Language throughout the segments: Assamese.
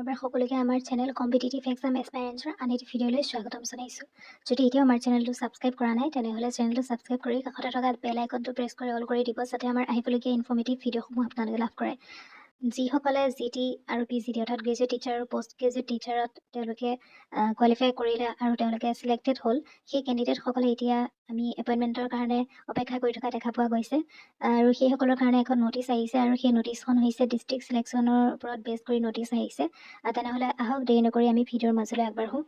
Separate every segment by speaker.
Speaker 1: পুনৰবাৰ সকলোকে আমাৰ চেনেল কম্পিটিটিভ এক্সাম এস্পাইৰেন্টছৰ আন এটি ভিডিঅ'লৈ স্বাগতম জনাইছোঁ। যদি এতিয়াও আমাৰ চেনেলটো ছাবস্ক্ৰাইব কৰা নাই তেনেহ'লে চেনেলটো ছাবস্ক্ৰাইব কৰি কাষতে থকা বেল আইকনটো প্ৰেছ কৰি অল কৰি দিব, যাতে আমাৰ আহিবলগীয়া ইনফৰ্মেটিভ ভিডিঅ'সমূহ আপোনালোকে লাভ কৰে। যিসকলে GT আৰু PGT অৰ্থাৎ গ্ৰেজুৱেট টিচাৰ আৰু পষ্ট গ্ৰেজুৱেট টিচাৰত তেওঁলোকে কোৱালিফাই কৰিলে আৰু তেওঁলোকে চিলেক্টেড হ'ল, সেই কেণ্ডিডেটসকলে এতিয়া আমি এপইণ্টমেণ্টৰ কাৰণে অপেক্ষা কৰি থকা দেখা পোৱা গৈছে। আৰু সেইসকলৰ কাৰণে এখন নটিচ আহিছে আৰু সেই নটিচখন হৈছে ডিষ্ট্ৰিক্ট চিলেকশ্যনৰ ওপৰত বেছ কৰি নটিচ আহিছে। তেনেহ'লে আহক দেৰি নকৰি আমি ভিডিঅ'ৰ মাজলৈ আগবাঢ়োঁ।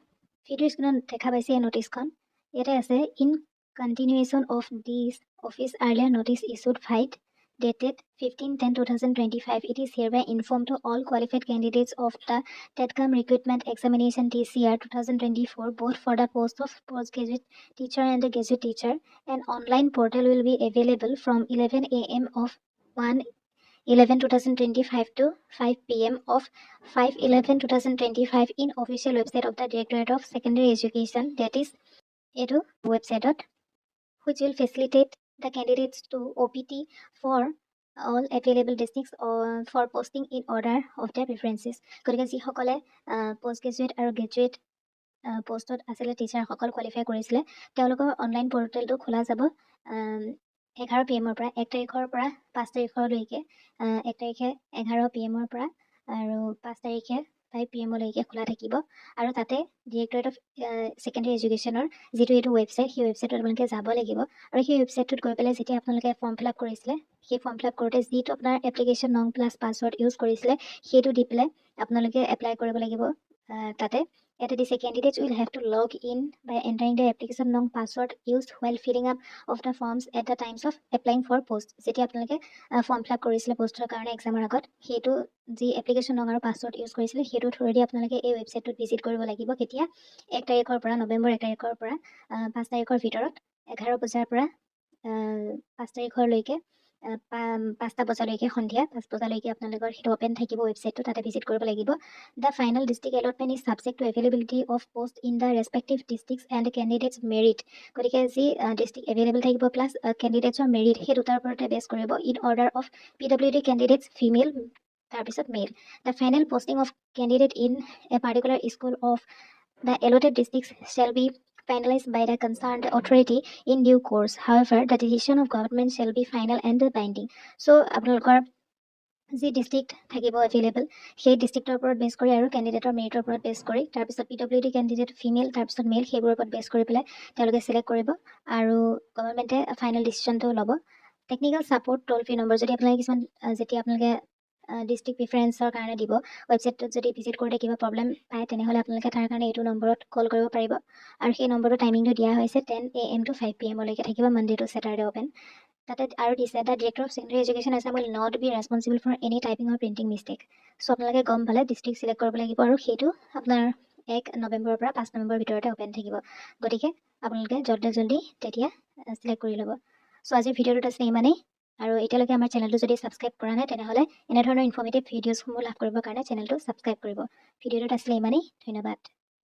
Speaker 1: ভিডিঅ'ৰ স্ক্ৰীনত দেখা পাইছে এই নটিচখন। ইয়াতে আছে, in continuation of this office earlier notice issued vide dated 15/10/2025, it is hereby informed to all qualified candidates of the TETCAM Recruitment Examination TCR 2024, both for the post of postgraduate teacher and the graduate teacher. An online portal will be available from 11 a.m. of 1/11/2025 to 5 p.m. of 5/11/2025 in official website of the Directorate of Secondary Education, that is EDU website, which will facilitate the candidates to OPT for all available districts for posting in order of their preferences. গতিকে যিসকলে পোষ্ট গ্ৰেজুৱেট আৰু গ্ৰেজুৱেট পোষ্টত আছিলে, টিচাৰসকল কোৱালিফাই কৰিছিলে, তেওঁলোকৰ অনলাইন পৰ্টেলটো খোলা যাব 11 PM পৰা 1 তাৰিখৰ পৰা 5 তাৰিখলৈকে। 1 তাৰিখে 11 PM পৰা আৰু 5 তাৰিখে 5 PM লৈকে খোলা থাকিব। আৰু তাতে ডিৰেক্টৰেট অফ ছেকেণ্ডেৰী এডুকেশ্যনৰ যিটো এইটো ৱেবছাইট, সেই ৱেবছাইটত আপোনালোকে যাব লাগিব। আৰু সেই ৱেবছাইটটোত গৈ পেলাই যেতিয়া আপোনালোকে ফৰ্ম ফিল আপ কৰিছিলে, সেই ফৰ্ম ফিল আপ কৰোঁতে যিটো আপোনাৰ এপ্লিকেশ্যন নং প্লাছ পাছৱৰ্ড ইউজ কৰিছিলে, সেইটো দি পেলাই আপোনালোকে এপ্লাই কৰিব লাগিব। তাতে ইয়াতে দিছে, candidates will have to log in by entering the application নং password use while filling up of the forms at the times of applying for post. যেতিয়া আপোনালোকে ফৰ্ম ফিল আপ কৰিছিলে পোষ্টৰ কাৰণে এক্সামৰ আগত, সেইটো যি এপ্লিকেশ্যন নং আৰু পাছৱৰ্ড ইউজ কৰিছিলে, সেইটো থ্ৰুৱেদি আপোনালোকে এই ৱেবছাইটটোত ভিজিট কৰিব লাগিব। কেতিয়া? 1 তাৰিখৰ পৰা, নৱেম্বৰ 1 তাৰিখৰ পৰা 5 তাৰিখৰ ভিতৰত 11 বজাৰ পৰা 5 তাৰিখলৈকে 5টা বজালৈকে, সন্ধিয়া 5 বজালৈকে আপোনালোকৰ সেইটো অপেন থাকিব ৱেবছাইটটো, তাতে ভিজিট কৰিব লাগিব। The final district allotment is subject to availability of post in the respective districts and candidates merit. গতিকে যি ডিষ্ট্ৰিক্ট এভেইলেবল থাকিব প্লাছ কেণ্ডিডেটছৰ মেৰিট, সেই দুটাৰ ওপৰতে বেছ কৰিব। In order of PWD candidates female, তাৰপিছত male. The final posting of candidate in a particular school of the allotted districts shall be finalized by the concerned authority in due course. However, the decision of government shall be final and binding. So, আপোনালোকৰ যি ডিষ্ট্ৰিক্ট থাকিব এভেইলেবল, সেই ডিষ্ট্ৰিক্টৰ ওপৰত বেছ কৰি আৰু কেণ্ডিডেটৰ মেৰিটৰ ওপৰত বেছ কৰি, তাৰপিছত PWD কেণ্ডিডেট ফিমেল, তাৰপিছত মেল, সেইবোৰৰ ওপৰত বেছ কৰি পেলাই তেওঁলোকে চিলেক্ট কৰিব আৰু গভৰ্ণমেণ্টে ফাইনেল ডিচিশ্যনটো ল'ব। Technical support toll free number, যদি আপোনালোকে কিছুমান যেতিয়া আপোনালোকে ডিষ্ট্ৰিক্ট প্ৰিফাৰেঞ্চৰ কাৰণে দিব, ৱেবছাইটটোত যদি ভিজিট কৰোঁতে কিবা প্ৰব্লেম পায়, তেনেহ'লে আপোনালোকে তাৰ কাৰণে এইটো নম্বৰত কল কৰিব পাৰিব। আৰু সেই নম্বৰটো টাইমিংটো দিয়া হৈছে 10 AM to 5 PM লৈকে থাকিব, মানডে টু ছেটাৰডে অপেন। তাতে আৰু দিছে, the director of secondary education Assam will not be responsible for any typing or printing mistake. So' আপোনালোকে গম পালে ডিষ্ট্ৰিক্ট চিলেক্ট কৰিব লাগিব, আৰু সেইটো আপোনাৰ 1 নৱেম্বৰৰ পৰা 5 নৱেম্বৰৰ ভিতৰতে অপেন থাকিব। গতিকে আপোনালোকে জল্দি তেতিয়া চিলেক্ট কৰি ল'ব। চ' আজিৰ ভিডিঅ'টোত আছে ইমানেই। আৰু এতিয়ালৈকে আমাৰ চেনেলটো যদি ছাবস্ক্ৰাইব কৰা নাই, তেনেহ'লে এনেধৰণৰ ইনফৰ্মেটিভ ভিডিঅ'সমূহ লাভ কৰিবৰ কাৰণে চেনেলটো ছাবস্ক্ৰাইব কৰিব। ভিডিঅ'টোত আছিলে ইমানেই, ধন্যবাদ।